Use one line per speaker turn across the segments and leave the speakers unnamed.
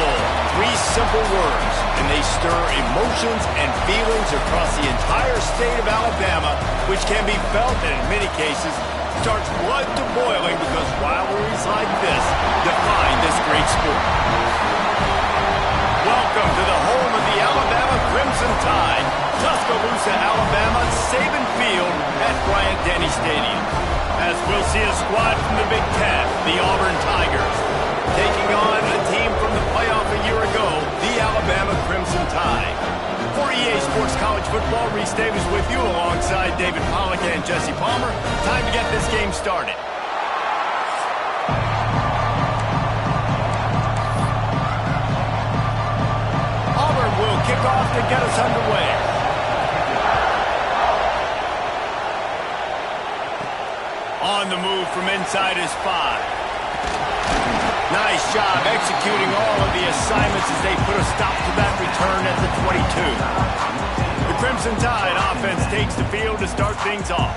Bowl. Three simple words, and they stir emotions and feelings across the entire state of Alabama, which can be felt and in many cases starts blood to boiling because rivalries like this define this great sport. Welcome to the home of the Alabama Crimson Tide, Tuscaloosa, Alabama, Saban Field at Bryant-Denny Stadium. As we'll see a squad from the Big Ten, the Auburn Tigers, taking on a team from the playoff a year ago, the Alabama Crimson Tide. For EA Sports College Football, Reese Davis with you alongside David Pollack and Jesse Palmer. Time to get this game started. Auburn will kick off to get us underway. On the move from inside his 5. Nice job executing all of the assignments as they put a stop to that return at the 22. The Crimson Tide offense takes the field to start things off.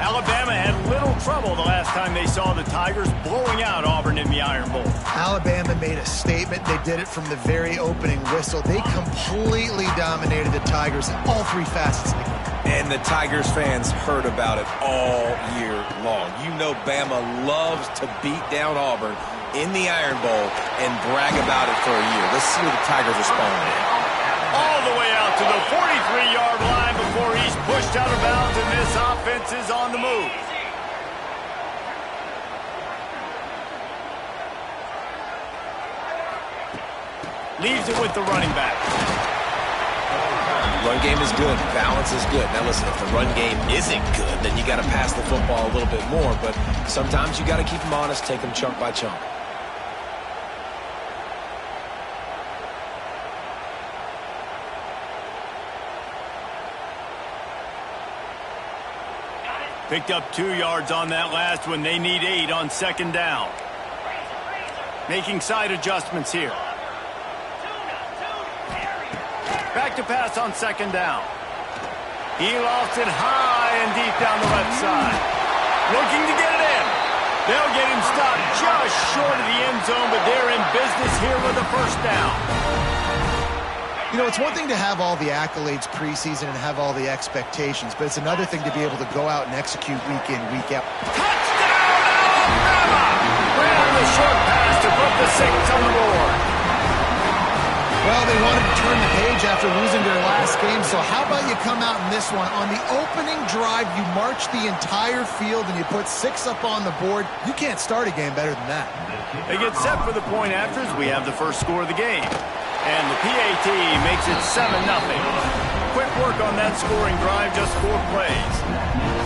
Alabama had little trouble the last time they saw the Tigers blowing out Auburn in the Iron Bowl.
Alabama made a statement. They did it from the very opening whistle. They completely dominated the Tigers in all three facets of the game.
And the Tigers fans heard about it all year long. You know Bama loves to beat down Auburn in the Iron Bowl and brag about it for a year. Let's see what the Tigers respond to.
All the way out to the 43-yard line before he's pushed out of bounds, and this offense is on the move. Leaves it with the running back.
Run game is good. Balance is good. Now listen, if the run game isn't good, then you got to pass the football a little bit more. But sometimes you got to keep them honest, take them chunk by chunk.
Picked up 2 yards on that last one. They need 8 on second down. Making side adjustments here. Back to pass on second down. He lost it high and deep down the left side. Looking to get it in. They'll get him stopped just short of the end zone, but they're in business here with a first down.
You know, it's one thing to have all the accolades preseason and have all the expectations, but it's another thing to be able to go out and execute week in, week out.
Touchdown, Alabama! Ran the short pass to put the 6 on the board.
Well, they wanted to turn the page after losing their last game, so how about you come out in this one? On the opening drive, you march the entire field and you put 6 up on the board. You can't start a game better than that.
They get set for the point afters. We have the first score of the game. And the PAT makes it 7-0. Quick work on that scoring drive, just 4 plays.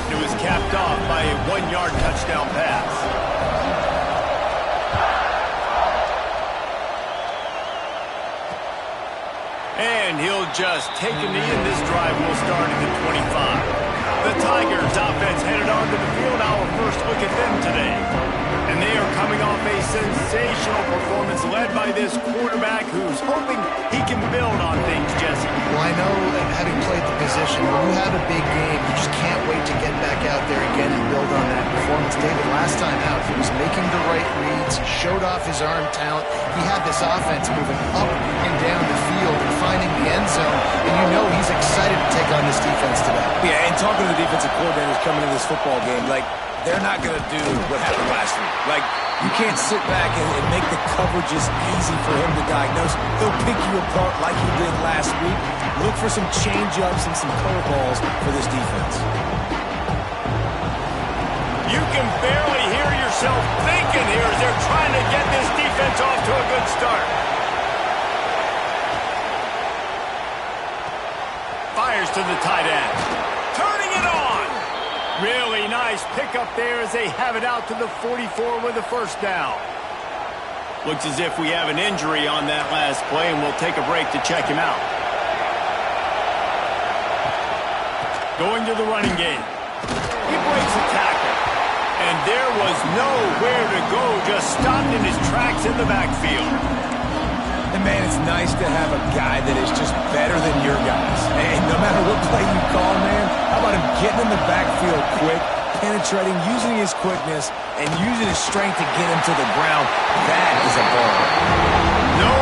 It was capped off by a 1-yard touchdown pass. And he'll just take a knee, and this drive will start at the 25. The Tigers offense headed onto the field. Our first look at them today. And they are coming off a sensational performance led by this quarterback who's hoping he can build on things, Jesse.
Well, I know that having played the position, when you have a big game, you just can't wait to get back out there again and build on that performance. David, last time out, he was making the right reads. He showed off his arm talent. He had this offense moving up and down the field and finding the end zone. And you know he's excited to take on this defense today.
Yeah, and talking to the defensive coordinators coming into this football game, like, they're not going to do what happened last week. Like, you can't sit back and make the coverages easy for him to diagnose. They'll pick you apart like he did last week. Look for some change-ups and some curveballs for this defense.
You can barely hear yourself thinking here as they're trying to get this defense off to a good start. Fires to the tight end. Turning it on. Really nice pickup there as they have it out to the 44 with a first down. Looks as if we have an injury on that last play, and we'll take a break to check him out. Going to the running game. He breaks a tackle. And there was nowhere to go, just stopped in his tracks in the backfield.
And, man, it's nice to have a guy that is just better than your guys. And no matter what play you call, man, how about him getting in the backfield quick, penetrating, using his quickness, and using his strength to get him to the ground? That is a ball.
No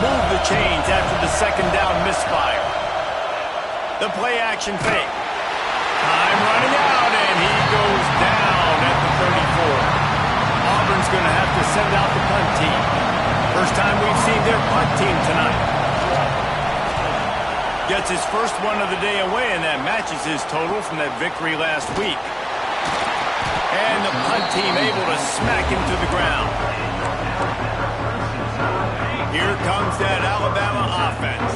move the chains after the second down misfire. The play action fake. Time running out, and he goes down at the 34. Auburn's going to have to send out the punt team. First time we've seen their punt team tonight. Gets his first one of the day away, and that matches his total from that victory last week. And the punt team able to smack him to the ground. Here comes that Alabama offense.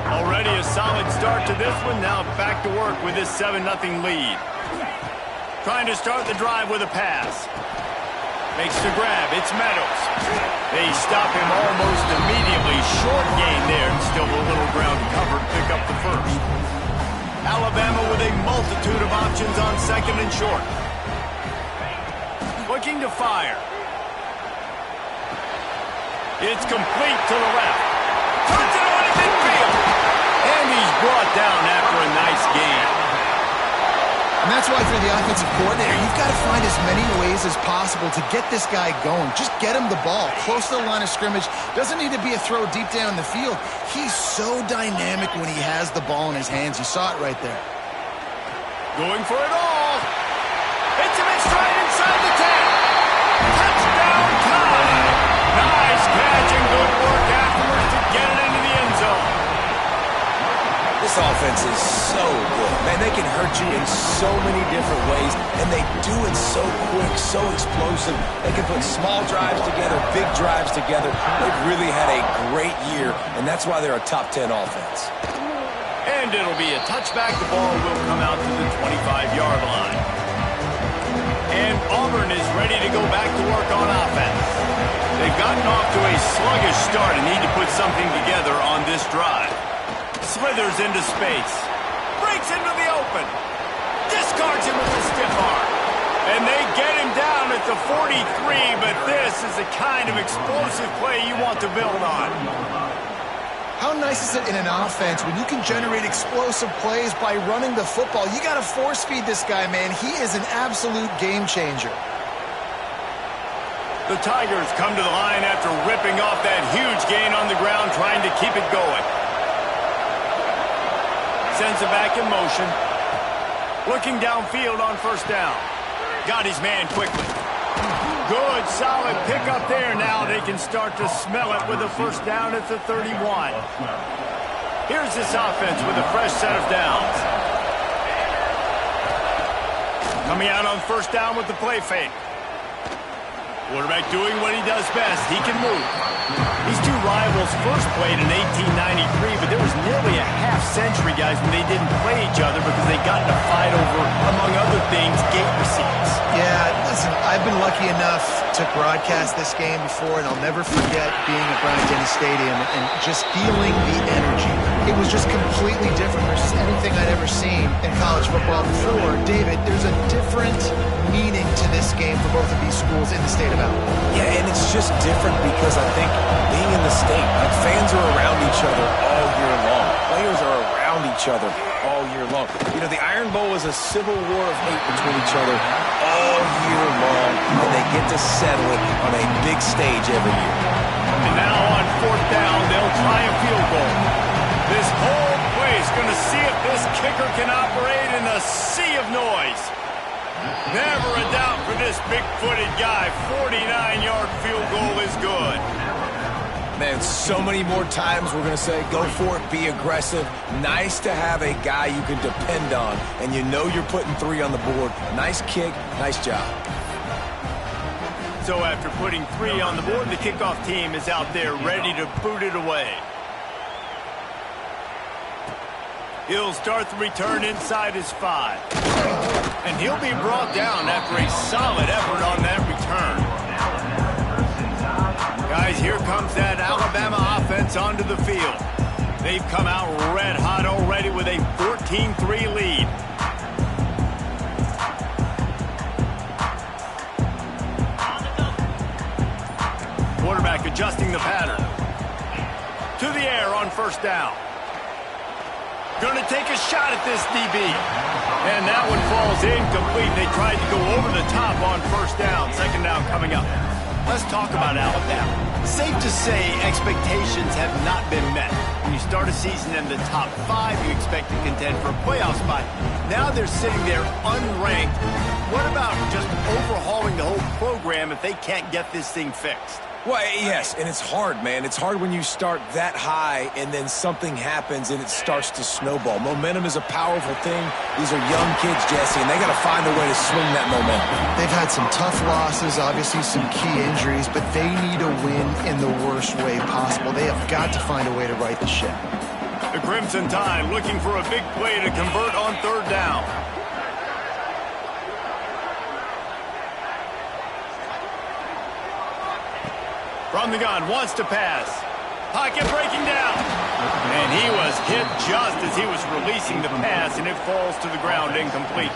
Already a solid start to this one. Now back to work with this 7-0 lead. Trying to start the drive with a pass. Makes the grab. It's Meadows. They stop him almost immediately. Short gain there, and still a little ground covered. Pick up the first. Alabama with a multitude of options on second and short. Looking to fire. It's complete to the left. Turns it on to midfield. And he's brought down after a nice gain.
And that's why for the offensive coordinator, you've got to find as many ways as possible to get this guy going. Just get him the ball close to the line of scrimmage. Doesn't need to be a throw deep down the field. He's so dynamic when he has the ball in his hands. You saw it right there.
Going for it all. Hits him in stride inside the 10. Touchdown time. Nice catch and good work afterwards to get it into the end zone.
This offense is so good. Man, they can hurt you in so many different ways, and they do it so quick, so explosive. They can put small drives together, big drives together. They've really had a great year, and that's why they're a top 10 offense.
And it'll be a touchback. The ball will come out to the 25-yard line. And Auburn is ready to go back to work on offense. They've gotten off to a sluggish start and need to put something together on this drive. Slithers into space. Breaks into the open. Discards him with a stiff arm. And they get him down at the 43, but this is the kind of explosive play you want to build on.
How nice is it in an offense when you can generate explosive plays by running the football? You got to force feed this guy, man. He is an absolute game changer.
The Tigers come to the line after ripping off that huge gain on the ground, trying to keep it going. Sends it back in motion. Looking downfield on first down. Got his man quickly. Good, solid pickup there. Now they can start to smell it with a first down at the 31. Here's this offense with a fresh set of downs. Coming out on first down with the play fake. Quarterback doing what he does best. He can move. These two rivals first played in 1893, but there was nearly a half-century, guys, when they didn't play each other because they got in a fight over, among other things, gate receipts.
Yeah, listen, I've been lucky enough to broadcast this game before, and I'll never forget being at Bryant-Denny Stadium and just feeling the energy. It was just completely different versus anything I'd ever seen in college football before. David, there's a different meaning to this game for both of these schools in the state of Alabama.
Yeah, and it's just different because I think being in the state, like fans are around each other all year long. Players are around each other all year long. You know, the Iron Bowl is a civil war of hate between each other all year long, and they get to settle it on a big stage every year.
And now on fourth down, they'll try a field goal. This whole place going to see if this kicker can operate in a sea of noise. Never a doubt for this big-footed guy. 49-yard field goal is good.
Man, so many more times we're going to say, go for it, be aggressive. Nice to have a guy you can depend on, and you know you're putting 3 on the board. Nice kick, nice job.
So after putting 3 on the board, the kickoff team is out there ready to boot it away. He'll start the return inside his 5. And he'll be brought down after a solid effort on that return. Guys, here comes that Alabama offense onto the field. They've come out red hot already with a 14-3 lead. Quarterback adjusting the pattern. To the air on first down. Going to take a shot at this DB. And that one falls incomplete. They tried to go over the top on first down. Second down coming up. Let's talk about Alabama. Safe to say expectations have not been met. When you start a season in the top 5, you expect to contend for a playoff spot. Now they're sitting there unranked. What about just overhauling the whole program if they can't get this thing fixed?
Well, yes, and it's hard, man. It's hard when you start that high and then something happens and it starts to snowball. Momentum is a powerful thing. These are young kids, Jesse, and they got to find a way to swing that momentum.
They've had some tough losses, obviously some key injuries, but they need a win in the worst way possible. They have got to find a way to right the ship.
The Crimson Tide looking for a big play to convert on 3rd down. From the gun, wants to pass. Pocket breaking down. And he was hit just as he was releasing the pass, and it falls to the ground incomplete.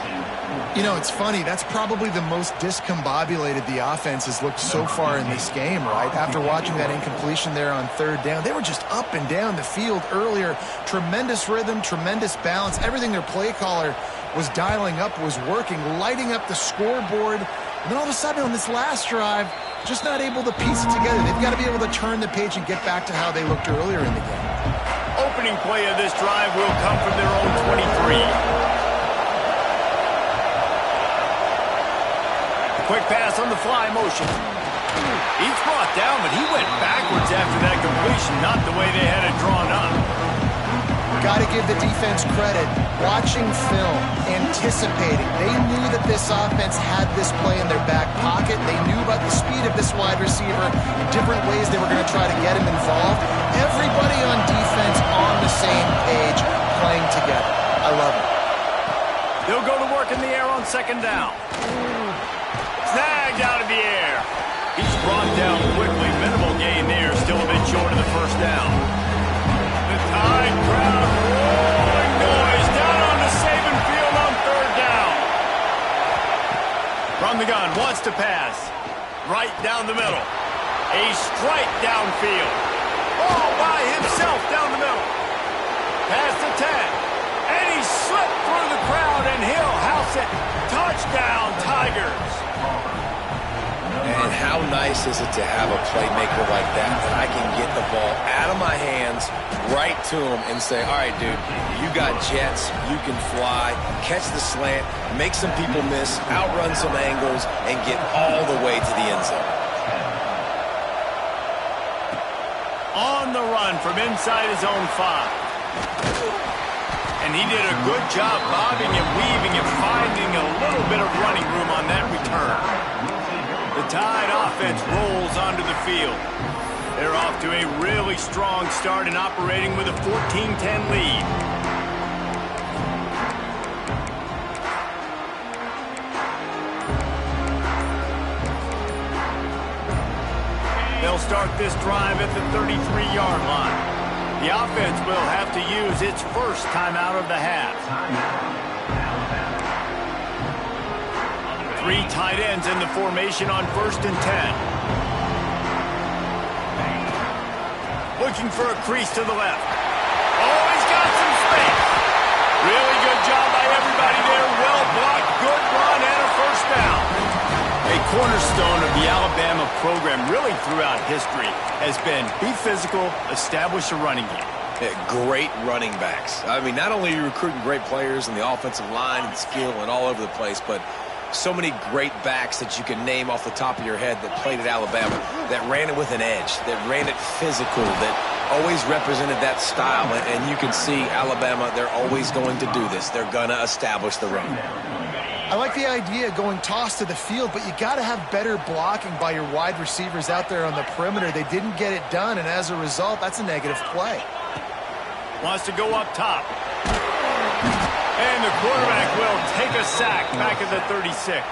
You know, it's funny. That's probably the most discombobulated the offense has looked so far in this game, right? After watching that incompletion there on 3rd down, they were just up and down the field earlier. Tremendous rhythm, tremendous balance. Everything their play caller was dialing up was working, lighting up the scoreboard. And then all of a sudden on this last drive, just not able to piece it together. They've got to be able to turn the page and get back to how they looked earlier in the game.
Opening play of this drive will come from their own 23. A quick pass on the fly motion. He's brought down, but he went backwards after that completion, not the way they had it drawn up.
Got to give the defense credit. Watching film, anticipating. They knew that this offense had this play in their back pocket. They knew about the speed of this wide receiver, different ways they were going to try to get him involved. Everybody on defense on the same page, playing together. I love it.
They'll go to work in the air on 2nd down. Snagged out of the air. He's brought down quickly. Minimal gain there, still a bit short of the 1st down. The Tide crowd rolling noise down on the Saban field on 3rd down. From the gun, wants to pass. Right down the middle. A strike downfield. All by himself down the middle. Pass to 10. And he slipped through the crowd and he'll house it. Touchdown, Tigers.
And how nice is it to have a playmaker like that I can get the ball out of my hands right to him and say, all right, dude, you got jets, you can fly, catch the slant, make some people miss, outrun some angles, and get all the way to the end zone.
On the run from inside his own 5. And he did a good job bobbing and weaving and finding a little bit of running room on that return. The Tide offense rolls onto the field. They're off to a really strong start and operating with a 14-10 lead. They'll start this drive at the 33-yard line. The offense will have to use its first timeout of the half. 3 tight ends in the formation on 1st and 10. Looking for a crease to the left. Oh, he's got some space. Really good job by everybody there. Well blocked, good run, and a 1st down. A cornerstone of the Alabama program really throughout history has been be physical, establish a running game.
Yeah, great running backs. I mean, not only are you recruiting great players in the offensive line and skill and all over the place, but so many great backs that you can name off the top of your head that played at Alabama, that ran it with an edge, that ran it physical, that always represented that style. And you can see Alabama, they're always going to do this. They're going to establish the run.
I like the idea of going toss to the field, but you got to have better blocking by your wide receivers out there on the perimeter. They didn't get it done, and as a result, that's a negative play.
Wants to go up top. And the quarterback will take a sack back at the 36.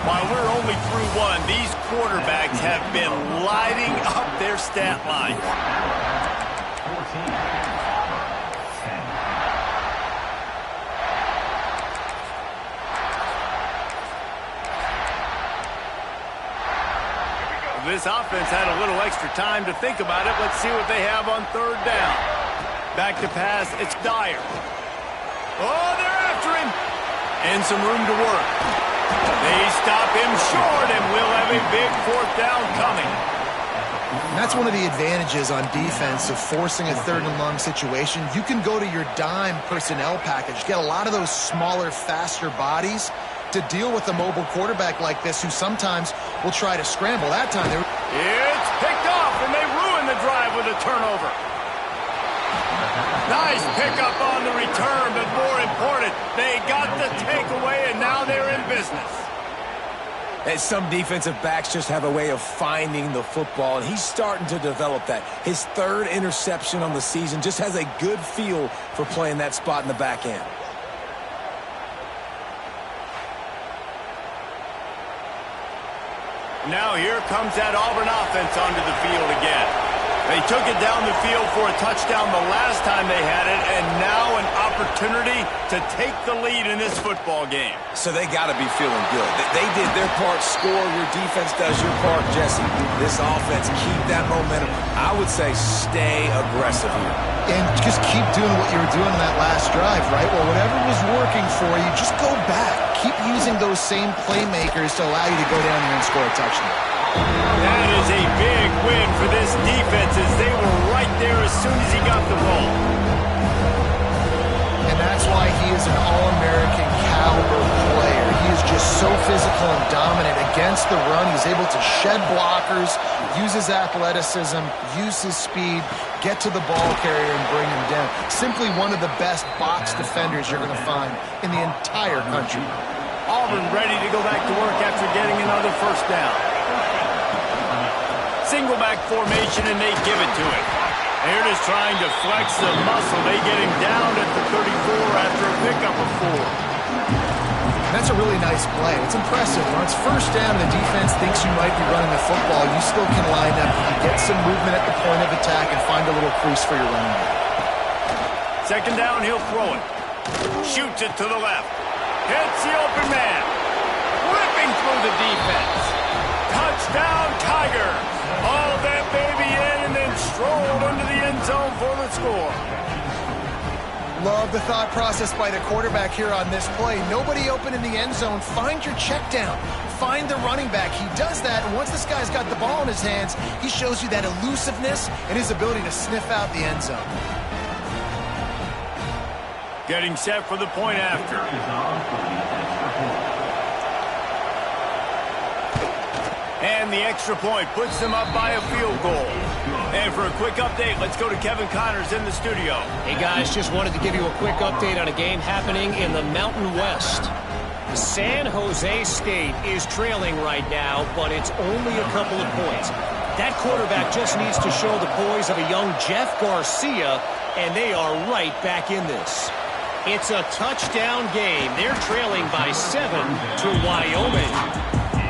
While we're only through 1, these quarterbacks have been lighting up their stat line. This offense had a little extra time to think about it. Let's see what they have on 3rd down. Back to pass, it's Dyer. Oh, they're after him. And some room to work. They stop him short, and we'll have a big 4th down coming.
And that's one of the advantages on defense of forcing a 3rd and long situation. You can go to your dime personnel package, get a lot of those smaller, faster bodies to deal with a mobile quarterback like this who sometimes will try to scramble. That time they were...
It's picked off, and they ruin the drive with a turnover. Nice pickup on the return, but more important, they got the takeaway, and now they're in business.
And some defensive backs just have a way of finding the football, and he's starting to develop that. His 3rd interception on the season, just has a good feel for playing that spot in the back end.
Now here comes that Auburn offense onto the field again. They took it down the field for a touchdown the last time they had it, and now an opportunity to take the lead in this football game.
So they got to be feeling good. They did their part, score. Your defense does your part, Jesse. This offense, keep that momentum. I would say stay aggressive here.
And just keep doing what you were doing in that last drive, right? Well, whatever was working for you, just go back. Keep using those same playmakers to allow you to go down there and score a touchdown.
That is a big win for this defense as they were right there as soon as he got the ball.
And that's why he is an All-American caliber player. He is just so physical and dominant against the run. He's able to shed blockers, use his athleticism, use his speed, get to the ball carrier and bring him down. Simply one of the best box defenders you're going to find in the entire country.
Auburn ready to go back to work after getting another 1st down. Single back formation, and they give it to him. They're just trying to flex the muscle. They get him down at the 34 after a pickup of 4.
That's a really nice play. It's impressive. When it's 1st down, the defense thinks you might be running the football. You still can line up. You get some movement at the point of attack and find a little crease for your running back.
2nd down, he'll throw it. Shoots it to the left. Hits the open man. Ripping through the defense. Touchdown, Tigers. All that baby in and then strolled into the end zone for the score.
Love the thought process by the quarterback here on this play. Nobody open in the end zone. Find your check down. Find the running back. He does that, and once this guy's got the ball in his hands, he shows you that elusiveness and his ability to sniff out the end zone.
Getting set for the point after. And the extra point puts them up by a field goal. And for a quick update, let's go to Kevin Connors in the studio.
Hey guys, just wanted to give you a quick update on a game happening in the Mountain West. San Jose State is trailing right now, but it's only a couple of points. That quarterback just needs to show the poise of a young Jeff Garcia, and they are right back in this. It's a touchdown game. They're trailing by 7 to Wyoming.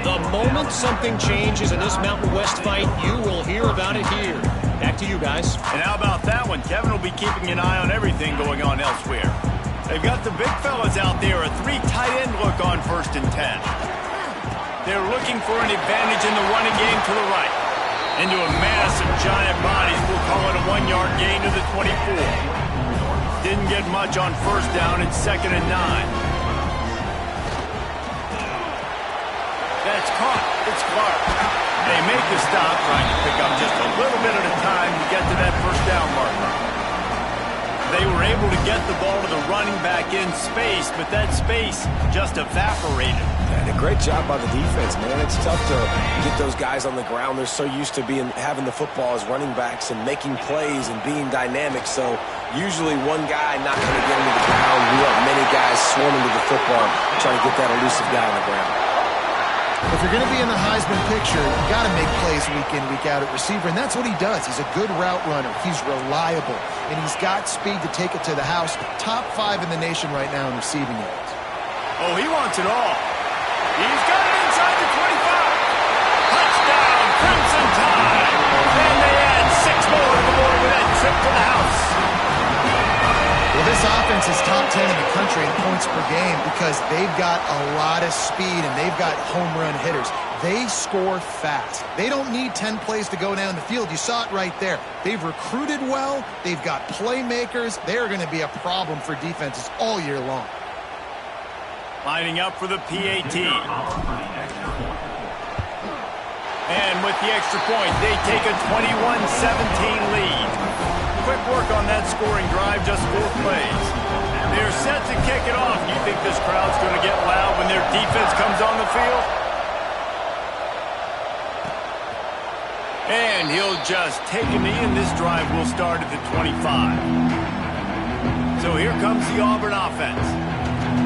The moment something changes in this Mountain West fight, you will hear about it here. Back to you guys.
And how about that one? Kevin will be keeping an eye on everything going on elsewhere. They've got the big fellas out there, a 3 tight end look on 1st and 10. They're looking for an advantage in the running game to the right. Into a mass of giant bodies, we'll call it a 1-yard gain to the 24. Didn't get much on 1st down, it's 2nd and 9. That's caught. It's Clark. They make the stop, trying to pick up just a little bit at a time to get to that 1st down marker. They were able to get the ball to the running back in space, but that space just evaporated.
And a great job by the defense, man. It's tough to get those guys on the ground. They're so used to having the football as running backs and making plays and being dynamic. So usually one guy not going to get into the ground. We have many guys swarming to the football, trying to get that elusive guy on the ground.
If you're going to be in the Heisman picture, you got to make plays week in, week out at receiver, and that's what he does. He's a good route runner. He's reliable, and he's got speed to take it to the house. Top 5 in the nation right now in receiving yards.
Oh, he wants it all. He's got it inside the 25. Touchdown, Crimson Tide. And they add 6 more to the board with that trip to the house.
Well, this offense is top 10 in the country in points per game because they've got a lot of speed and they've got home run hitters. They score fast. They don't need 10 plays to go down the field. You saw it right there. They've recruited well. They've got playmakers. They're going to be a problem for defenses all year long.
Lining up for the PAT. And with the extra point, they take a 21-17 lead. Quick work on that scoring drive, just 4 plays. They're set to kick it off. You think this crowd's going to get loud when their defense comes on the field? And he'll just take a knee, and this drive will start at the 25. So here comes the Auburn offense.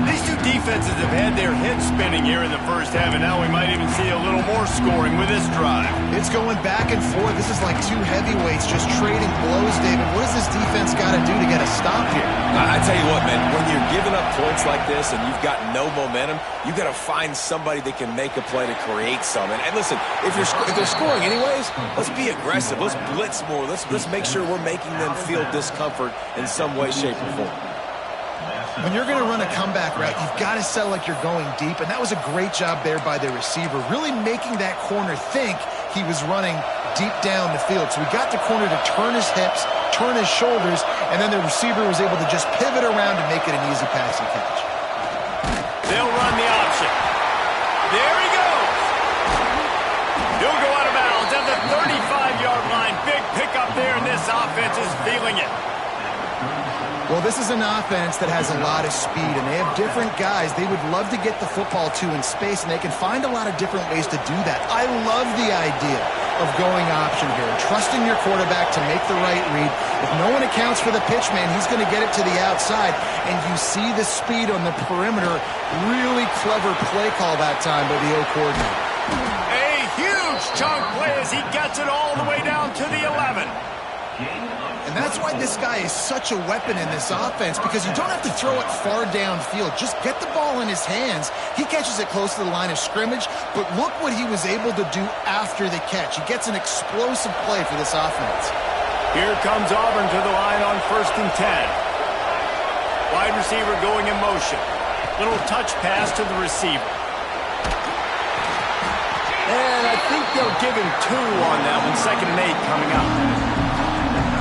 These two defenses have had their heads spinning here in the first half, and now we might even see a little more scoring with this drive.
It's going back and forth. This is like two heavyweights just trading blows, David. What does this defense got to do to get a stop here?
I tell you what, man, when you're giving up points like this and you've got no momentum, you got to find somebody that can make a play to create some. And listen, if they're scoring anyways, let's be aggressive. Let's blitz more. Let's make sure we're making them feel discomfort in some way, shape, or form.
When you're going to run a comeback route, you've got to sell like you're going deep, and that was a great job there by the receiver, really making that corner think he was running deep down the field. So we got the corner to turn his hips, turn his shoulders, and then the receiver was able to just pivot around and make it an easy passing catch.
They'll run the option. There he goes. He'll go out of bounds at the 35-yard line. Big pickup there, and this offense is feeling it.
Well, this is an offense that has a lot of speed, and they have different guys they would love to get the football to in space, and they can find a lot of different ways to do that. I love the idea of going option here, trusting your quarterback to make the right read. If no one accounts for the pitch, man, he's going to get it to the outside, and you see the speed on the perimeter. Really clever play call that time by the O coordinator.
A huge chunk play as he gets it all the way down to the 11.
And that's why this guy is such a weapon in this offense, because you don't have to throw it far downfield. Just get the ball in his hands. He catches it close to the line of scrimmage, but look what he was able to do after the catch. He gets an explosive play for this offense.
Here comes Auburn to the line on 1st and 10. Wide receiver going in motion. Little touch pass to the receiver. And I think they'll give him 2 on that one. 2nd and 8 coming up.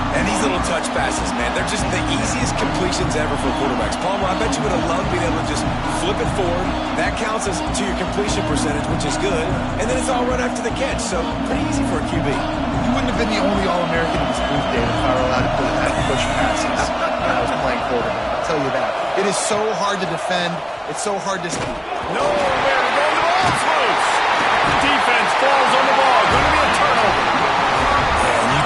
And these little touch passes, man, they're just the easiest completions ever for quarterbacks. Palmer, I bet you would have loved being able to just flip it forward. That counts as to your completion percentage, which is good. And then it's all run after the catch, so pretty easy for a QB.
You wouldn't have been the only All-American in this booth, David, if I were allowed to put that push passes when I was playing quarterback. I'll tell you that. It is so hard to defend. It's so hard to...
Nowhere to go. The ball's loose. The defense falls on the ball. Going to be a turnover.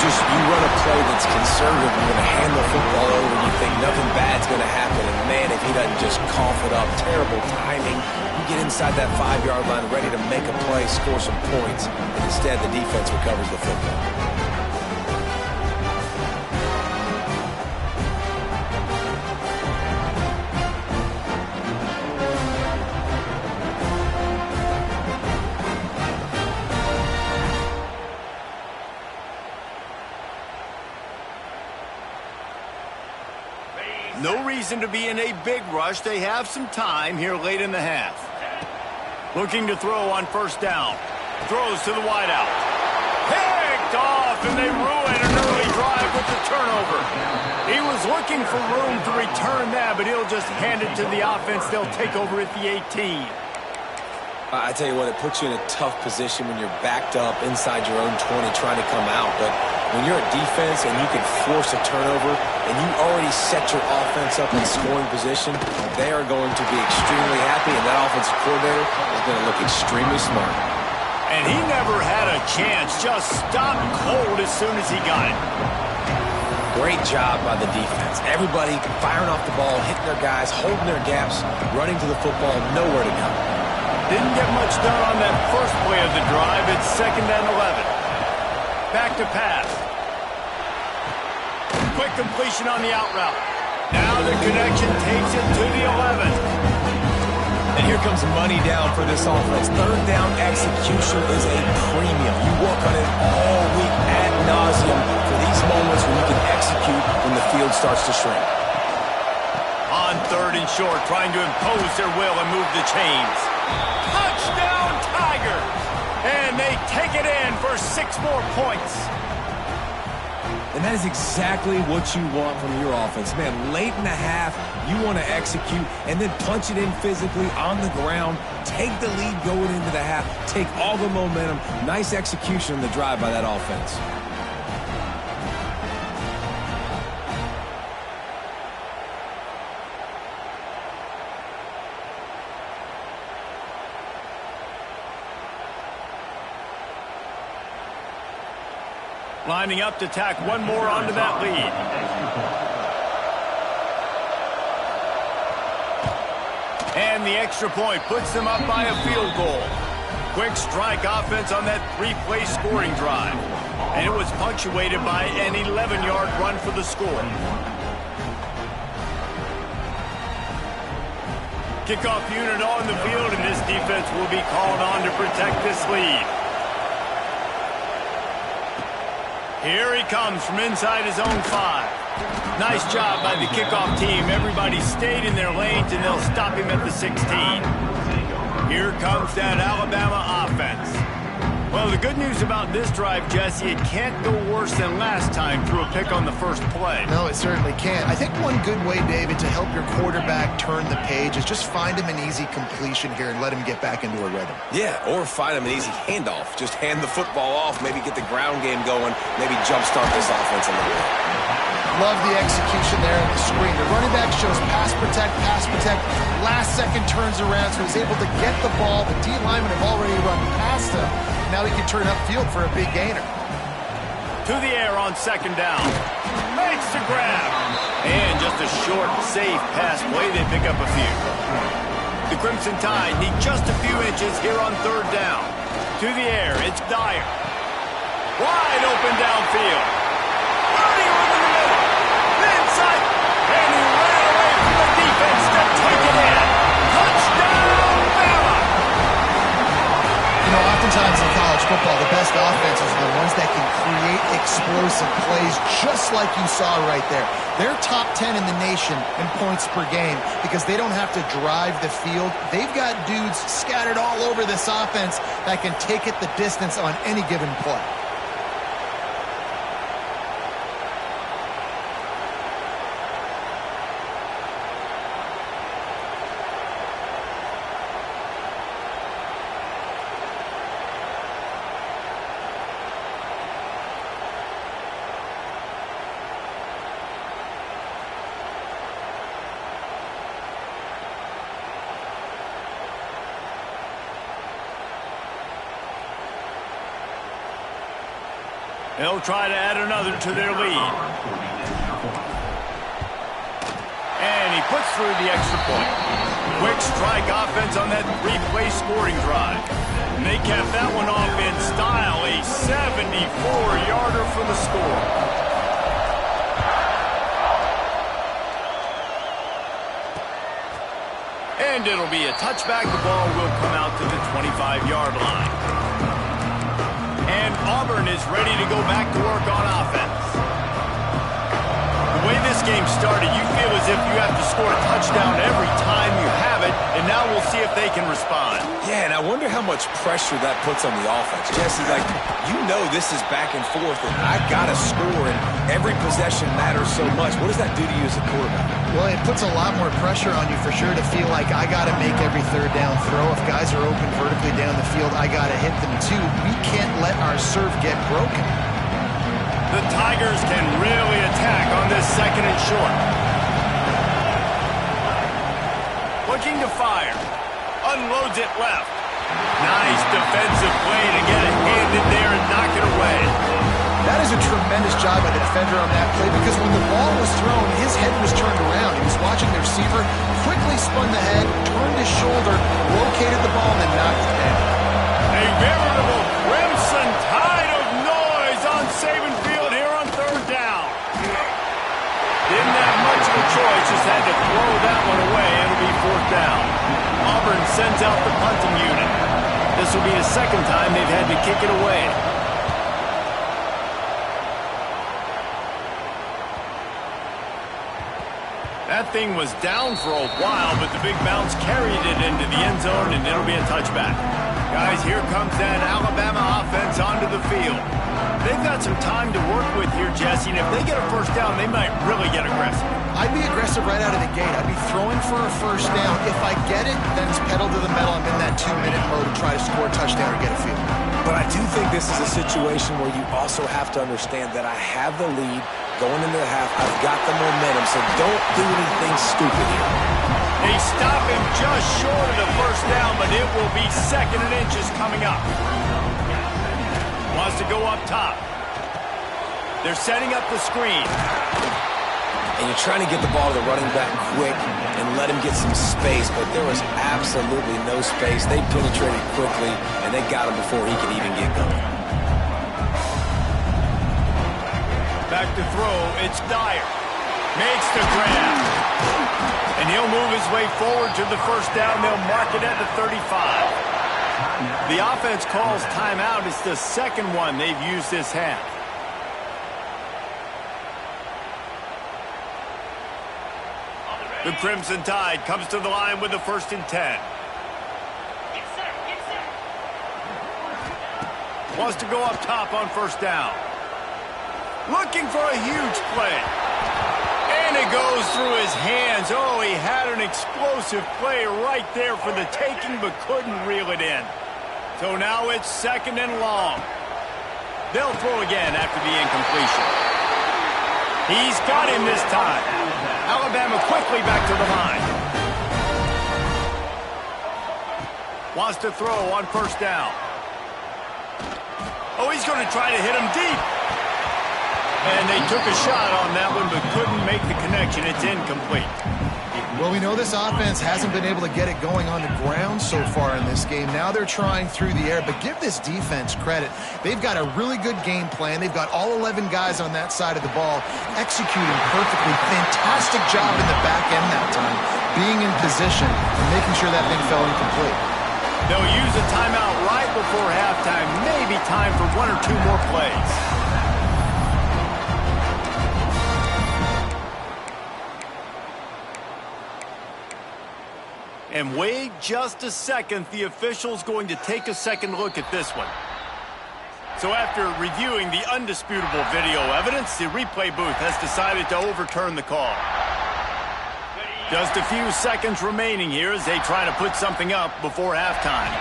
You run a play that's conservative, you're going to hand the football over, and you think nothing bad's going to happen, and man, if he doesn't just cough it up, terrible timing, you get inside that 5-yard line ready to make a play, score some points, and instead the defense recovers the football.
No reason to be in a big rush. They have some time here late in the half. Looking to throw on 1st down. Throws to the wideout. Picked off, and they ruin an early drive with the turnover. He was looking for room to return that, but he'll just hand it to the offense. They'll take over at the 18.
I tell you what, it puts you in a tough position when you're backed up inside your own 20 trying to come out. But when you're a defense and you can force a turnover and you already set your offense up in scoring position, they are going to be extremely happy, and that offensive coordinator is going to look extremely smart.
And he never had a chance. Just stopped cold as soon as he got it.
Great job by the defense. Everybody firing off the ball, hitting their guys, holding their gaps, running to the football, nowhere to go.
Didn't get much done on that first play of the drive. It's 2nd and 11. Back to pass. Quick completion on the out route. Now the connection takes it to the 11.
And here comes money down for this offense. 3rd down execution is a premium. You work on it all week ad nauseum for these moments when you can execute when the field starts to shrink.
On 3rd and short, trying to impose their will and move the chains. Touchdown, Tigers! And they take it in for 6 more points.
And that is exactly what you want from your offense. Man, late in the half, you want to execute and then punch it in physically on the ground, take the lead going into the half, take all the momentum. Nice execution on the drive by that offense.
Lining up to tack one more onto that lead. And the extra point puts them up by a field goal. Quick strike offense on that three-play scoring drive. And it was punctuated by an 11-yard run for the score. Kickoff unit on the field, and this defense will be called on to protect this lead. Here he comes from inside his own 5. Nice job by the kickoff team. Everybody stayed in their lanes, and they'll stop him at the 16. Here comes that Alabama offense. Well, the good news about this drive, Jesse, it can't go worse than last time through a pick on the first play.
No, it certainly can't. I think one good way, David, to help your quarterback turn the page is just find him an easy completion here and let him get back into a rhythm.
Yeah, or find him an easy handoff. Just hand the football off, maybe get the ground game going, maybe jumpstart this offense a little bit.
Love the execution there on the screen. The running back shows pass protect, last second turns around, so he's able to get the ball. The D linemen have already run past him. Now he can turn upfield for a big gainer.
To the air on second down. Makes the grab. And just a short, safe pass play. They pick up a few. The Crimson Tide need just a few inches here on third down. To the air, it's Dyer. Wide open downfield. Running over the middle. Inside. And he ran away from the defense to take it in. Touchdown, Bama!
You know, oftentimes in college football, the best offenses are the ones that can create explosive plays just like you saw right there. They're top 10 in the nation in points per game because they don't have to drive the field. They've got dudes scattered all over this offense that can take it the distance on any given play.
They'll try to add another to their lead. And he puts through the extra point. Quick strike offense on that three-play scoring drive. And they cap that one off in style, a 74-yarder for the score. And it'll be a touchback. The ball will come out to the 25-yard line. And Auburn is ready to go back to work on offense. The way this game started, you feel as if you have to score a touchdown every time you have it, and now we'll see if they can respond.
Yeah, and I wonder how much pressure that puts on the offense. Jesse, like, you know this is back and forth, and I got to score, and every possession matters so much. What does that do to you as a quarterback?
Well, it puts a lot more pressure on you for sure to feel like I got to make every third down throw. If guys are open vertically down the field, I got to hit them too. We can't let our serve get broken.
The Tigers can really attack on this second and short. Looking to fire. Unloads it left. Nice defensive play to get it handed there and knock it away.
That is a tremendous job by the defender on that play because when the ball was thrown, his head was turned around. He was watching the receiver, quickly spun the head, turned his shoulder, located the ball, and then knocked it down.
A veritable Crimson Tide of noise on Saban Field here on third down. Didn't have much of a choice, just had to throw that one away, and it'll be fourth down. Auburn sends out the punting unit. This will be the second time they've had to kick it away. That thing was down for a while, but the big bounce carried it into the end zone, and it'll be a touchback. Guys, here comes that Alabama offense onto the field. They've got some time to work with here, Jesse, and if they get a first down, they might really get aggressive.
I'd be aggressive right out of the gate. I'd be throwing for a first down. If I get it, then it's pedal to the metal. I'm in that 2-minute mode to try to score a touchdown or get a field.
But I do think this is a situation where you also have to understand that I have the lead going into the half. I've got the momentum, so don't do anything stupid here.
They stop him just short of the first down, but it will be 2nd and inches coming up. Wants to go up top. They're setting up the screen.
And you're trying to get the ball to the running back quick and let him get some space, but there was absolutely no space. They penetrated quickly, and they got him before he could even get going.
Back to throw, it's Dyer. Makes the grab. And he'll move his way forward to the first down. They'll mark it at the 35. The offense calls timeout. It's the second one they've used this half. The Crimson Tide comes to the line with the 1st and 10. Wants to go up top on first down. Looking for a huge play. And it goes through his hands. Oh, he had an explosive play right there for the taking, but couldn't reel it in. So now it's 2nd and long. They'll throw again after the incompletion. He's got him this time. Alabama quickly back to the line. Wants to throw on first down. Oh, he's going to try to hit him deep. And they took a shot on that one, but couldn't make the connection. It's incomplete.
Well, we know this offense hasn't been able to get it going on the ground so far in this game. Now they're trying through the air, but give this defense credit. They've got a really good game plan. They've got all 11 guys on that side of the ball executing perfectly. Fantastic job in the back end that time, being in position and making sure that thing fell incomplete.
They'll use a timeout right before halftime. Maybe time for 1 or 2 more plays. And wait just a second, the official's going to take a second look at this one. So after reviewing the undisputable video evidence, the replay booth has decided to overturn the call. Just a few seconds remaining here as they try to put something up before halftime.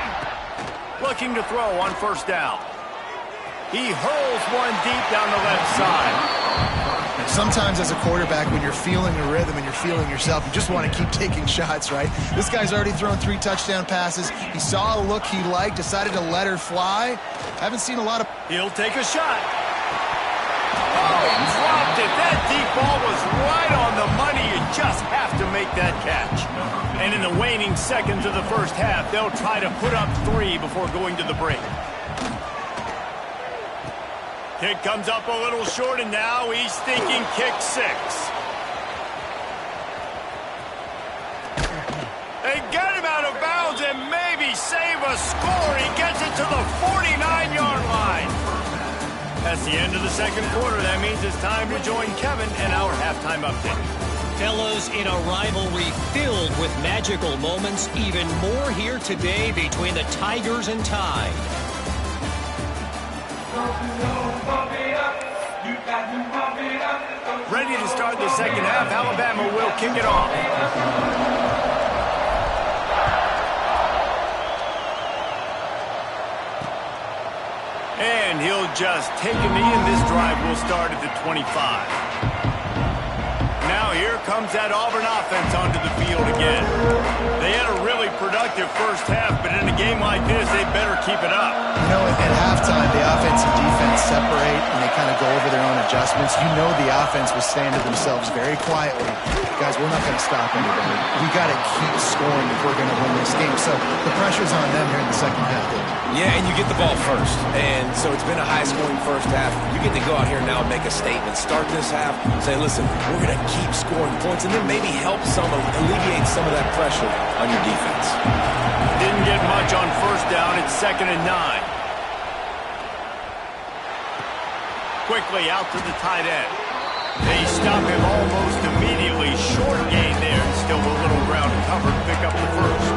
Looking to throw on first down. He hurls one deep down the left side.
Sometimes as a quarterback, when you're feeling the rhythm and you're feeling yourself, you just want to keep taking shots, right? This guy's already thrown 3 touchdown passes. He saw a look he liked, decided to let her fly. Haven't seen a lot of...
He'll take a shot. Oh, he dropped it. That deep ball was right on the money. You just have to make that catch. And in the waning seconds of the first half, they'll try to put up 3 before going to the break. Kick comes up a little short, and now he's thinking kick 6. They get him out of bounds and maybe save a score. He gets it to the 49-yard line. That's the end of the second quarter. That means it's time to join Kevin and our halftime update.
Fellas, in a rivalry filled with magical moments, even more here today between the Tigers and Tide.
Ready to start the second half. Alabama will kick it off. And he'll just take a knee, and this drive will start at the 25. Now here comes that Auburn offense onto the field again. They had a really productive first half, but in a game like this, they better keep it up.
You know, at halftime, the offense and defense separate, and they kind of go over their own adjustments. You know the offense was saying to themselves very quietly, guys, we're not going to stop anybody. We got to keep scoring if we're going to win this game. So the pressure's on them here in the second half.
Yeah, and you get the ball first. And so it's been a high-scoring first half. You get to go out here now and make a statement. Start this half, say, listen, we're going to keep scoring points, and then maybe help alleviate some of that pressure on your defense.
Didn't get much on first down. It's 2nd and 9. Quickly out to the tight end. They stop him almost immediately. Short gain there, and still a little ground covered. Pick up the first.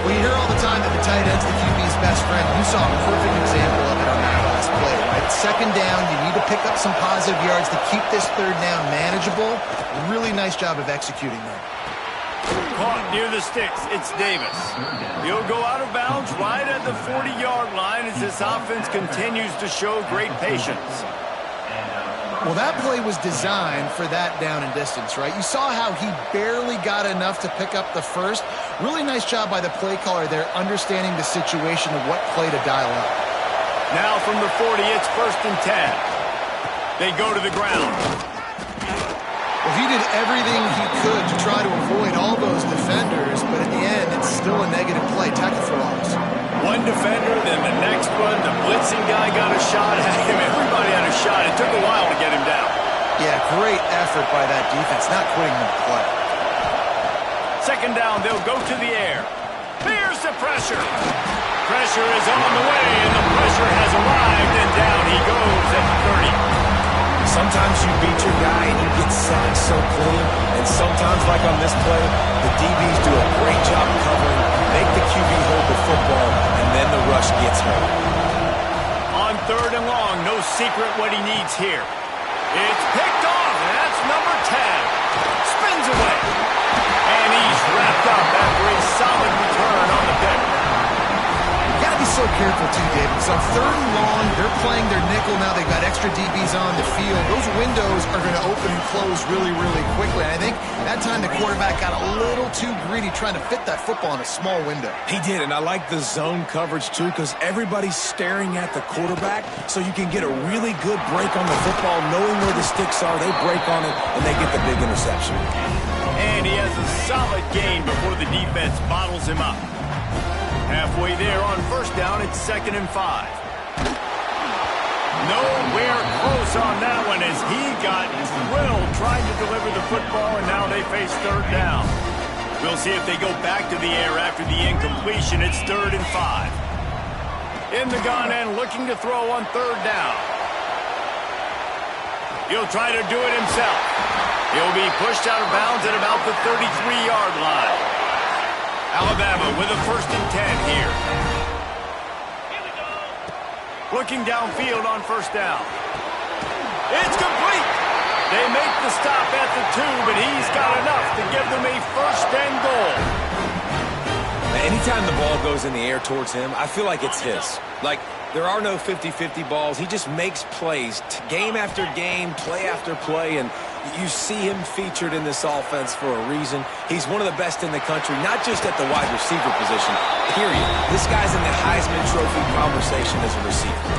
We hear all the time that the tight end's the QB's best friend. You saw a perfect example of it on that last play, right? Second down, you need to pick up some positive yards to keep this third down manageable. Really nice job of executing there.
Caught near the sticks. It's Davis. He'll go out of bounds right at the 40-yard line as this offense continues to show great patience.
Well, that play was designed for that down and distance, right? You saw how he barely got enough to pick up the first. Really nice job by the play caller there, understanding the situation of what play to dial up.
Now from the 40, it's 1st and 10. They go to the ground.
Well, he did everything he could to try to avoid all those defenders, but at the end, it's still a negative play. Tackle for loss.
One defender, then the next one. The blitzing guy got a shot at him. Everybody had a shot. It took a while to get him down.
Yeah, great effort by that defense, not quitting the play.
Second down, they'll go to the air. Here's the pressure. Pressure is on the way, and the pressure has arrived, and down he goes at the 30.
Sometimes you beat your guy and you get sacked so clean, and sometimes, like on this play, the DBs do a great job covering, make the QB hold the football, and then the rush gets hurt.
On 3rd and long, no secret what he needs here. It's picked off, and that's number 10. Spins away. And he's wrapped up after a solid return on the pick.
You gotta be so careful too, David. Because on 3rd and long, they're playing their nickel now. They've got extra DBs on the field. Those windows are going to open and close really, really quickly. And I think that time the quarterback got a little too greedy trying to fit that football in a small window.
He did, and I like the zone coverage too because everybody's staring at the quarterback, so you can get a really good break on the football, knowing where the sticks are. They break on it, and they get the big interception.
And he has a solid gain before the defense bottles him up. Halfway there on 1st down, it's 2nd and 5. Nowhere close on that one as he got drilled trying to deliver the football, and now they face 3rd down. We'll see if they go back to the air after the incompletion. It's 3rd and 5. In the gun and looking to throw on 3rd down. He'll try to do it himself. He'll be pushed out of bounds at about the 33-yard line. Alabama with a 1st and 10 here. Looking downfield on 1st down. It's complete. They make the stop at the 2, but he's got enough to give them a 1st and goal.
Anytime the ball goes in the air towards him, I feel like it's his. Like, there are no 50-50 balls. He just makes plays, game after game, play after play, and you see him featured in this offense for a reason. He's one of the best in the country, not just at the wide receiver position, period. This guy's in the Heisman Trophy conversation as a receiver.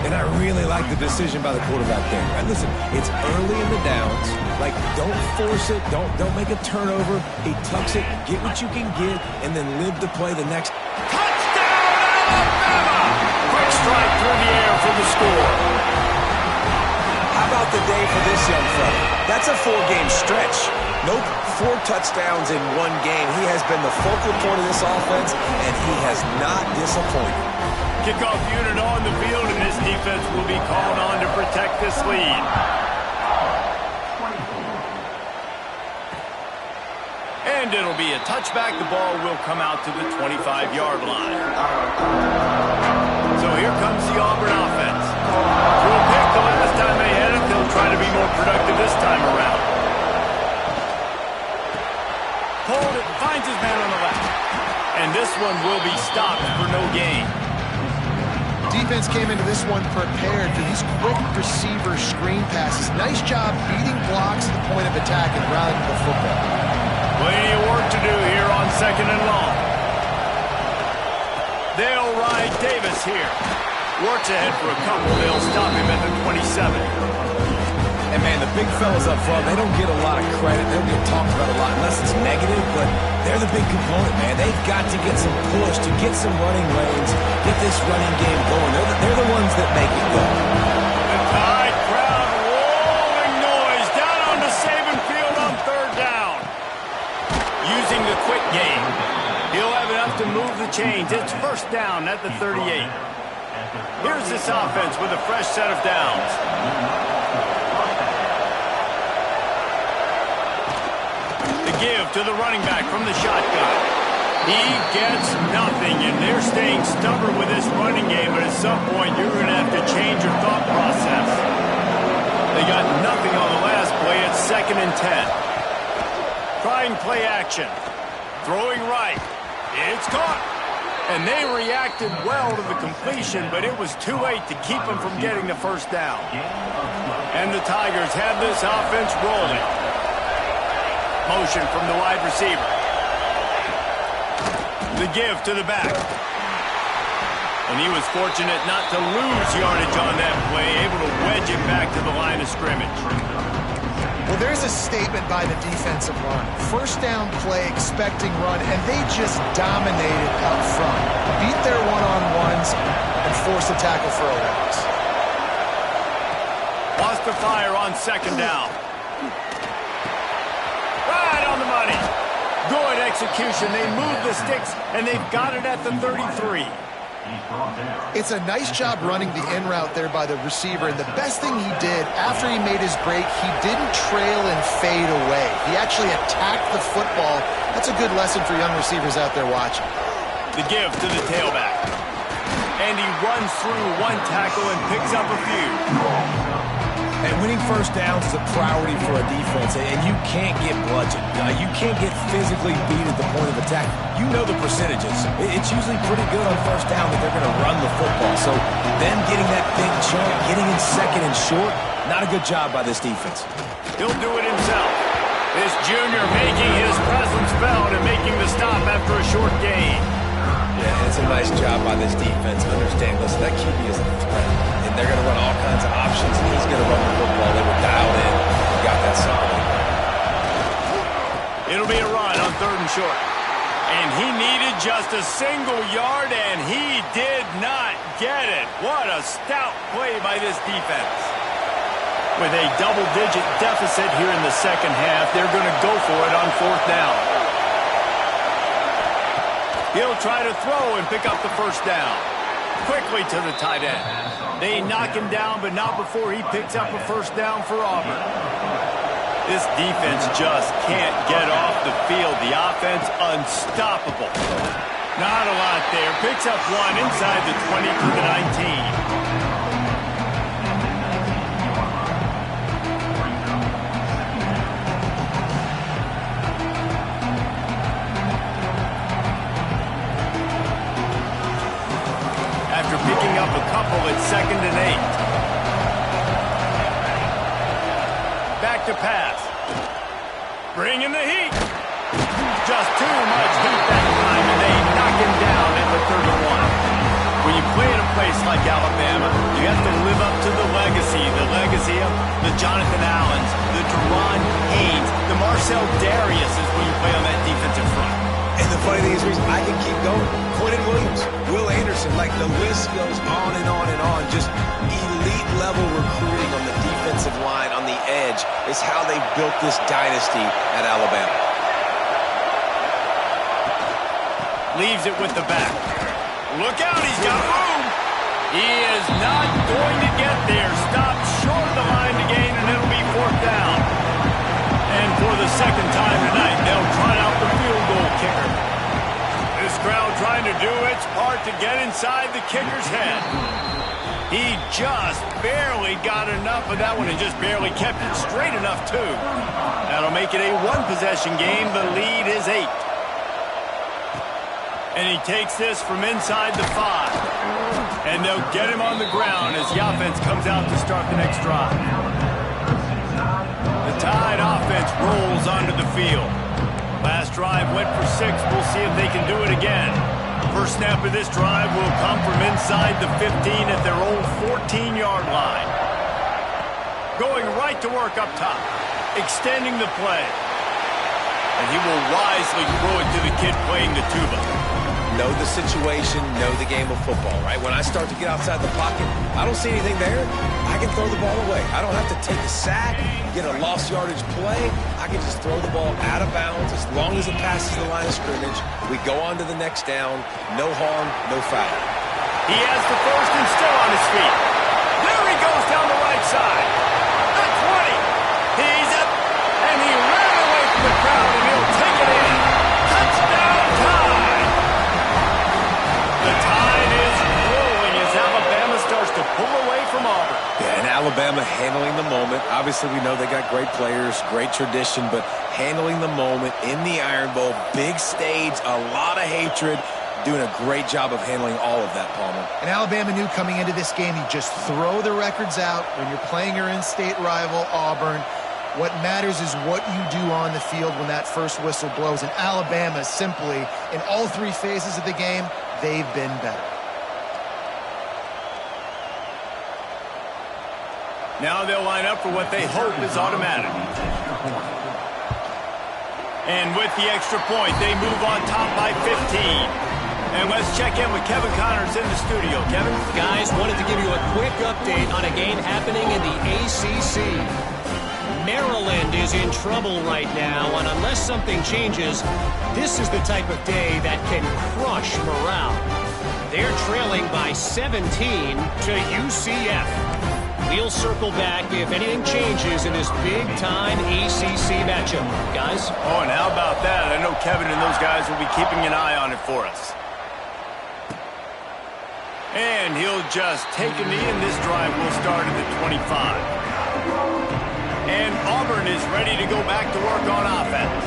And I really like the decision by the quarterback there. And listen, it's early in the downs. Like, don't force it. Don't make a turnover. He tucks it, get what you can get, and then live to play the next.
Touchdown, Alabama! Quick strike through the air for the score.
How about the day for this young fella? That's a 4-game stretch. Nope, 4 touchdowns in 1 game. He has been the focal point of this offense, and he has not disappointed.
Kickoff unit on the field, and this defense will be called on to protect this lead. And it'll be a touchback. The ball will come out to the 25-yard line. So here comes the Auburn offense. Threw a pick the last time they had it. They'll try to be more productive this time around. Hold it, finds his man on the left. And this one will be stopped for no gain.
Defense came into this one prepared for these quick receiver screen passes. Nice job beating blocks at the point of attack and rallying the football.
Plenty of work to do here on 2nd and long. They'll ride Davis here. Works ahead for a couple. They'll stop him at the 27.
And, man, the big fellas up front, they don't get a lot of credit. They don't get talked about a lot unless it's negative, but they're the big component, man. They've got to get some push, to get some running lanes, get this running game going. They're the ones that make it go.
The Tide crowd rolling noise down on the Saban field on 3rd down. Using the quick game. He'll have enough to move the chains. It's 1st down at the 38. Here's this offense with a fresh set of downs. The give to the running back from the shotgun. He gets nothing, and they're staying stubborn with this running game, but at some point you're going to have to change your thought process. They got nothing on the last play. It's 2nd and 10. Trying play action. Throwing right. It's caught. And they reacted well to the completion, but it was too late to keep them from getting the first down. And the Tigers have this offense rolling. Motion from the wide receiver. The give to the back. And he was fortunate not to lose yardage on that play, able to wedge it back to the line of scrimmage.
Well, there's a statement by the defensive line. First down play, expecting run, and they just dominated up front. Beat their one-on-ones and forced a tackle for a loss.
Lost to fire on 2nd down. Right on the money. Good execution. They moved the sticks, and they've got it at the 33.
It's a nice job running the in route there by the receiver, and the best thing he did after he made his break, he didn't trail and fade away. He actually attacked the football. That's a good lesson for young receivers out there watching.
The give to the tailback. And he runs through one tackle and picks up a few.
And winning first downs is a priority for a defense, and you can't get bludgeoned. You can't get physically beat at the point of attack. You know the percentages. It's usually pretty good on first down that they're going to run the football. So them getting that big chunk, getting in 2nd and short, not a good job by this defense.
He'll do it himself. This junior making his presence felt and making the stop after a short gain.
Yeah, it's a nice job by this defense. Understand, listen, that QB is a threat. And they're going to run all kinds of options, and he's going to run the football. They were dialed in. He got that solid.
It'll be a run on 3rd and short. And he needed just a single yard, and he did not get it. What a stout play by this defense. With a double-digit deficit here in the 2nd half, they're going to go for it on 4th down. He'll try to throw and pick up the first down. Quickly to the tight end. They knock him down, but not before he picks up a first down for Auburn. This defense just can't get off the field. The offense unstoppable. Not a lot there. Picks up one inside the 20 to the 19. Picking up a couple at 2nd and 8. Back to pass. Bringing the heat. Just too much heat that time, and they knock him down at the 31. When you play in a place like Alabama, you have to live up to the legacy of the Jonathan Allens, the Deron Haynes, the Marcel Dariuses when you play on that defensive front.
And the funny thing is, I can keep going. Quentin Williams, Will Anderson, like the list goes on and on and on. Just elite level recruiting on the defensive line, on the edge, is how they built this dynasty at Alabama.
Leaves it with the back. Look out, he's got room. He is not going to get there. Stopped short of the line to gain, and it'll be 4th down. And for the 2nd time tonight, they'll try out the field goal kicker. This crowd trying to do its part to get inside the kicker's head. He just barely got enough of that one and just barely kept it straight enough, too. That'll make it a one-possession game. The lead is 8. And he takes this from inside the 5. And they'll get him on the ground as the offense comes out to start the next drive. The Tide offense rolls onto the field. Last drive went for 6. We'll see if they can do it again. First snap of this drive will come from inside the 15 at their own 14-yard line. Going right to work up top. Extending the play. And he will wisely throw it to the kid playing the tuba.
Know the situation, know the game of football, right? When I start to get outside the pocket, I don't see anything there. I can throw the ball away. I don't have to take a sack, get a lost yardage play. I can just throw the ball out of bounds as long as it passes the line of scrimmage. We go on to the next down. No harm, no foul.
He has the first and still on his feet. There he goes down the right side. The 20. He's up, and he ran away from the crowd, and he'll take it in. Touchdown, Tide!
Alabama handling the moment. Obviously, we know they got great players, great tradition, but handling the moment in the Iron Bowl, big stage, a lot of hatred, doing a great job of handling all of that, Palmer.
And Alabama knew coming into this game, you just throw the records out when you're playing your in-state rival, Auburn. What matters is what you do on the field when that first whistle blows. And Alabama simply, in all three phases of the game, they've been better.
Now they'll line up for what they hope is automatic. And with the extra point, they move on top by 15. And let's check in with Kevin Connors in the studio. Kevin?
Guys, wanted to give you a quick update on a game happening in the ACC. Maryland is in trouble right now, and unless something changes, this is the type of day that can crush morale. They're trailing by 17 to UCF. We'll circle back if anything changes in this big-time ACC matchup. Guys?
Oh, and how about that? I know Kevin and those guys will be keeping an eye on it for us. And he'll just take a knee, and this drive will start at the 25. And Auburn is ready to go back to work on offense.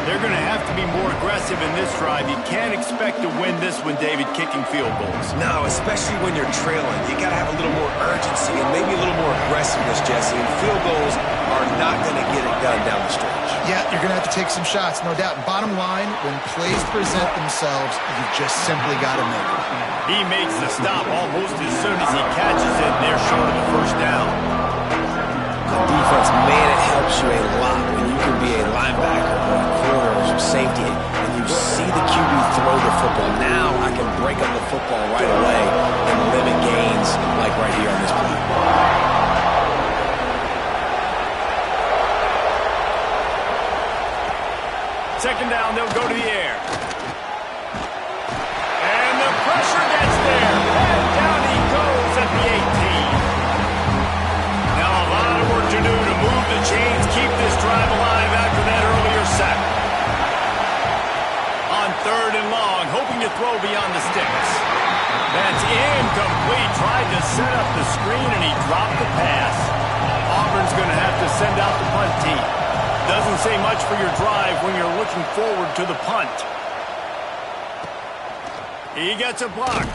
They're going to have to be more aggressive in this drive. You can't expect to win this one, David, kicking field goals.
No, especially when you're trailing. You got to have a little more urgency and maybe a little more aggressiveness, Jesse. And field goals are not going to get it done down the stretch.
Yeah, you're going to have to take some shots, no doubt. Bottom line, when plays present themselves, you've just simply got to make it.
He makes the stop almost as soon as he catches it, and they're short of the first down.
Defense, man, it helps you a lot when you can be a linebacker or a corner or some safety and you see the QB throw the football. Now I can break up the football right away and limit gains like right here on this play.
Second down, they'll go to the air. And the pressure gets there. And down he goes at the 18. To do to move the chains, keep this drive alive after that earlier sack. On third and long, hoping to throw beyond the sticks. That's incomplete. Tried to set up the screen and he dropped the pass. Auburn's going to have to send out the punt team. Doesn't say much for your drive when you're looking forward to the punt. He gets a block.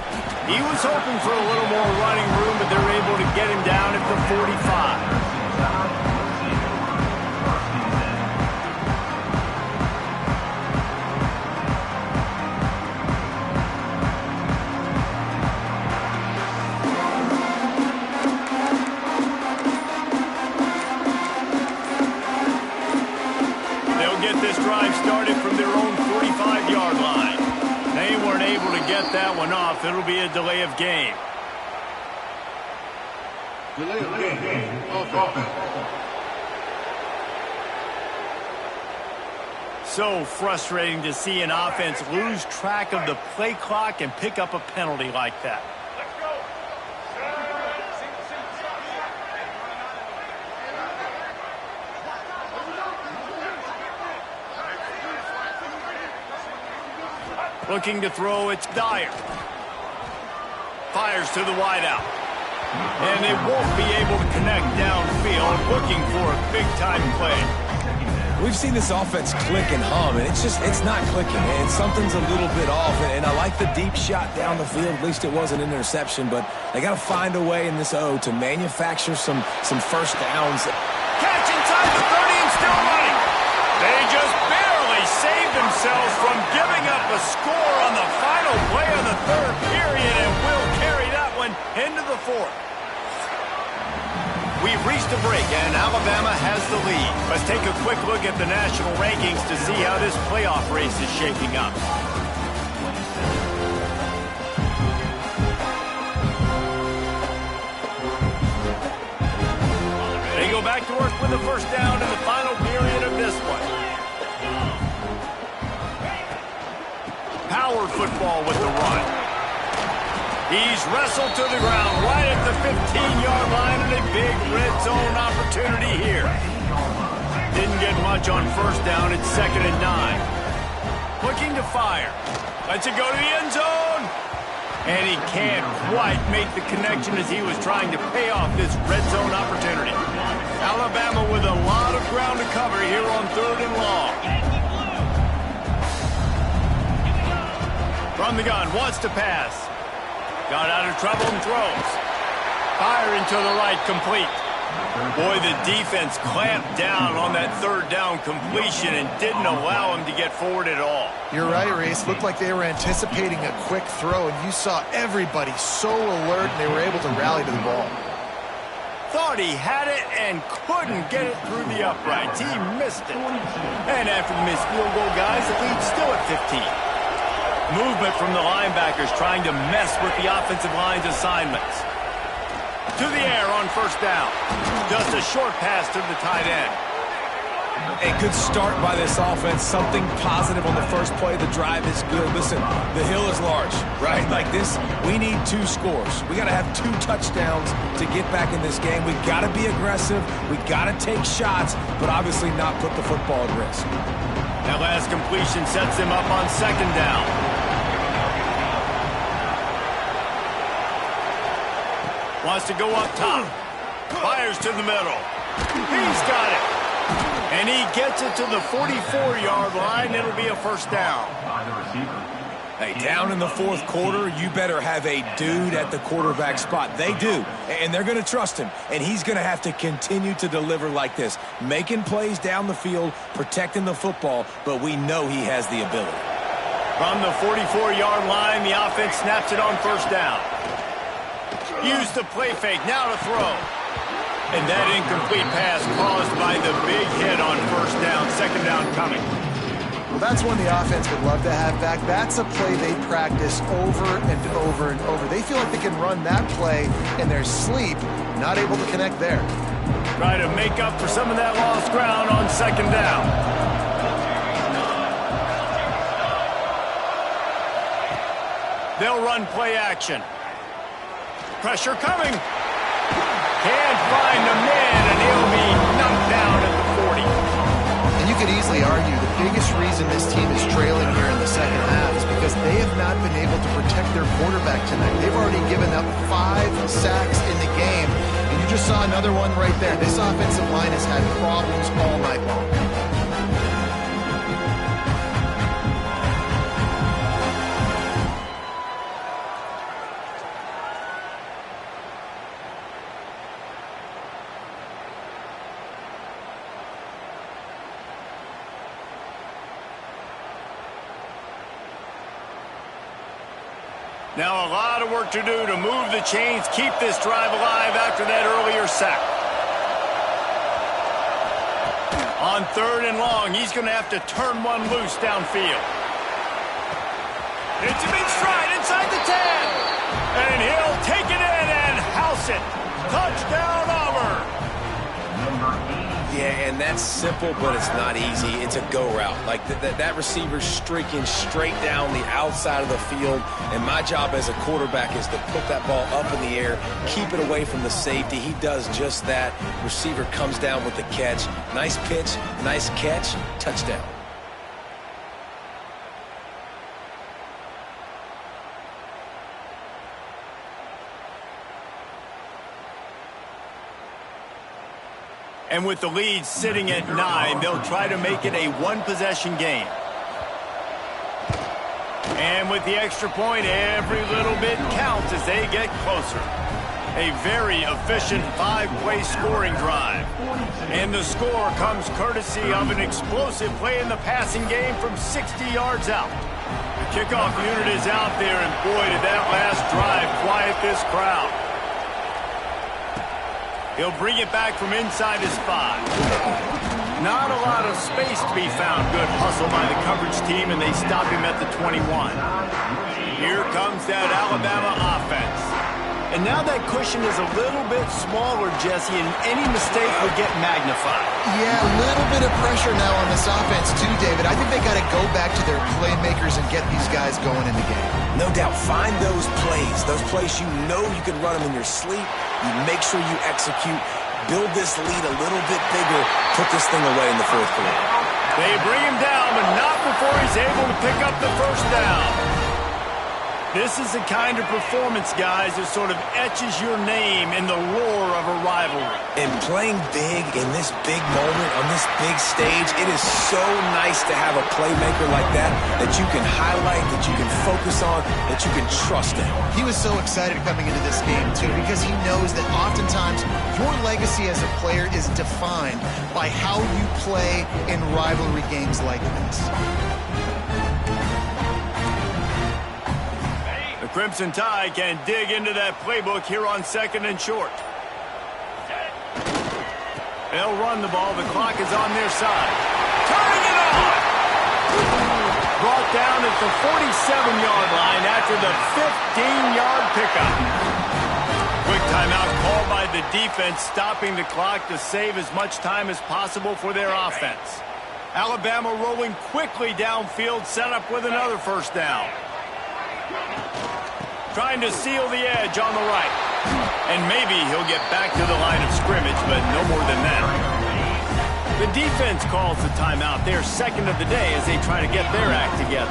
He was hoping for a little more running room, but they're able to get him down at the 45. That one off. It'll be a delay of game.
Delay of game. Offense.
So frustrating to see an offense lose track of the play clock and pick up a penalty like that. Looking to throw, it's Dyer. Fires to the wideout. And they won't be able to connect downfield, looking for a big-time play.
We've seen this offense click and hum, and it's not clicking, and something's a little bit off. And I like the deep shot down the field. At least it wasn't an interception, but they got to find a way in this O to manufacture some first downs.
Catch inside the 30 and still running. They just barely saved themselves from giving up a score on the final play of the third period, and will carry that one into the fourth. We've reached a break, and Alabama has the lead. Let's take a quick look at the national rankings to see how this playoff race is shaping up. They go back to work with the first down in the final period of this one. Power football with the run. He's wrestled to the ground right at the 15-yard line, and a big red zone opportunity here. Didn't get much on first down. It's 2nd and 9. Looking to fire. Lets it go to the end zone. And he can't quite make the connection as he was trying to pay off this red zone opportunity. Alabama with a lot of ground to cover here on 3rd and long. From the gun, wants to pass. Got out of trouble and throws. Firing to the right, complete. Boy, the defense clamped down on that 3rd down completion and didn't allow him to get forward at all.
You're right, Reese. Looked like they were anticipating a quick throw, and you saw everybody so alert, and they were able to rally to the ball.
Thought he had it and couldn't get it through the uprights. He missed it. And after the missed field goal, guys, the lead's still at 15. Movement from the linebackers trying to mess with the offensive line's assignments. To the air on 1st down. Just a short pass to the tight end.
A good start by this offense. Something positive on the first play of the drive is good. Listen, the hill is large, right? Like this, we need 2 scores. We got to have 2 touchdowns to get back in this game. We got to be aggressive. We got to take shots, but obviously not put the football at risk.
That last completion sets him up on 2nd down. Wants to go up top. Fires to the middle. He's got it. And he gets it to the 44-yard line. It'll be a 1st down.
Hey, down in the 4th quarter, you better have a dude at the quarterback spot. They do, and they're going to trust him. And he's going to have to continue to deliver like this, making plays down the field, protecting the football, but we know he has the ability.
From the 44-yard line, the offense snaps it on 1st down. Use the play fake, now to throw. And that incomplete pass caused by the big hit on 1st down, 2nd down coming.
Well, that's one the offense would love to have back. That's a play they practice over and over and over. They feel like they can run that play in their sleep, not able to connect there.
Try to make up for some of that lost ground on 2nd down. They'll run play action. Pressure coming. Can't find the man, and he'll be knocked down at the 40.
And you could easily argue the biggest reason this team is trailing here in the 2nd half is because they have not been able to protect their quarterback tonight. They've already given up 5 sacks in the game, and you just saw another one right there. This offensive line has had problems all night long.
Now a lot of work to do to move the chains, keep this drive alive after that earlier sack. On 3rd and long, he's going to have to turn one loose downfield. It's a big stride inside the 10. And he'll take it in and house it. Touchdown, Auburn.
Yeah, and that's simple, but it's not easy. It's a go route. Like that receiver's streaking straight down the outside of the field, and my job as a quarterback is to put that ball up in the air, keep it away from the safety. He does just that. Receiver comes down with the catch. Nice pitch, nice catch, touchdown.
And with the lead sitting at 9, they'll try to make it a 1-possession game. And with the extra point, every little bit counts as they get closer. A very efficient 5-play scoring drive. And the score comes courtesy of an explosive play in the passing game from 60 yards out. The kickoff unit is out there, and boy, did that last drive quiet this crowd. He'll bring it back from inside his 5. Not a lot of space to be found. Good hustle by the coverage team, and they stop him at the 21. Here comes that Alabama offense. And now that cushion is a little bit smaller, Jesse, and any mistake will get magnified.
Yeah, a little bit of pressure now on this offense too, David. I think they got to go back to their playmakers and get these guys going in the game.
No doubt, find those plays you know you can run them in your sleep. You make sure you execute, build this lead a little bit bigger, put this thing away in the 4th quarter.
They bring him down, but not before he's able to pick up the 1st down. This is the kind of performance, guys, that sort of etches your name in the lore of a rivalry.
And playing big in this big moment on this big stage, it is so nice to have a playmaker like that you can highlight, that you can focus on, that you can trust in.
He was so excited coming into this game, too, because he knows that oftentimes your legacy as a player is defined by how you play in rivalry games like this.
The Crimson Tide can dig into that playbook here on 2nd and short. They'll run the ball. The clock is on their side. Turning it on! Brought down at the 47-yard line after the 15-yard pickup. Quick timeout called by the defense, stopping the clock to save as much time as possible for their offense. Alabama rolling quickly downfield, set up with another first down. Trying to seal the edge on the right. And maybe he'll get back to the line of scrimmage, but no more than that. The defense calls the timeout. They're second of the day as they try to get their act together.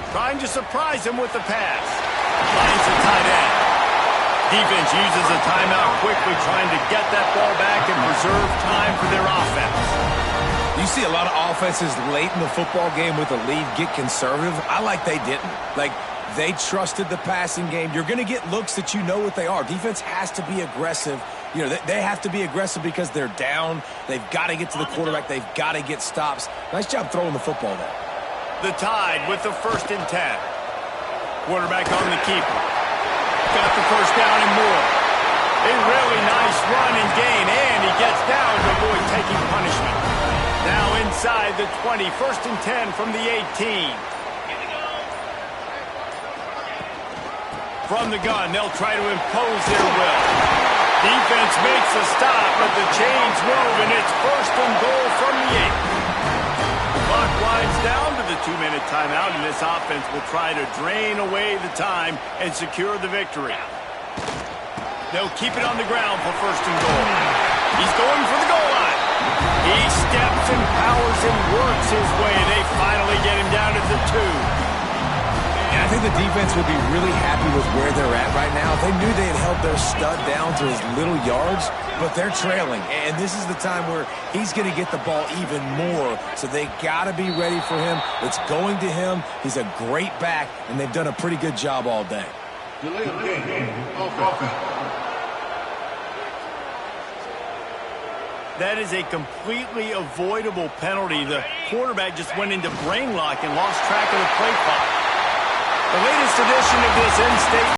Trying to surprise him with the pass. Finds the tight end. Defense uses a timeout quickly, trying to get that ball back and preserve time for their offense.
You see a lot of offenses late in the football game with a lead get conservative. I like they didn't. Like, they trusted the passing game. You're going to get looks that you know what they are. Defense has to be aggressive. You know, they have to be aggressive because they're down. They've got to get to the quarterback. They've got to get stops. Nice job throwing the football there.
The Tide with the 1st and 10. Quarterback on the keeper. Got the first down and more. A really nice run and gain, and he gets down to avoid taking punishment. Now inside the 20, 1st and 10 from the 18. From the gun, they'll try to impose their will. Defense makes a stop, but the chains move, and it's 1st and goal from the 8. The clock winds down to the 2-minute timeout, and this offense will try to drain away the time and secure the victory. They'll keep it on the ground for 1st and goal. He's going for the goal line. He steps and powers and works his way. They finally get him down at the 2.
I think the defense would be really happy with where they're at right now. They knew they had held their stud down to his little yards, but they're trailing. And this is the time where he's going to get the ball even more. So they got to be ready for him. It's going to him. He's a great back, and they've done a pretty good job all day.
Delay of game. Offense.
That is a completely avoidable penalty. The quarterback just went into brain lock and lost track of the play clock. The latest edition of this in-state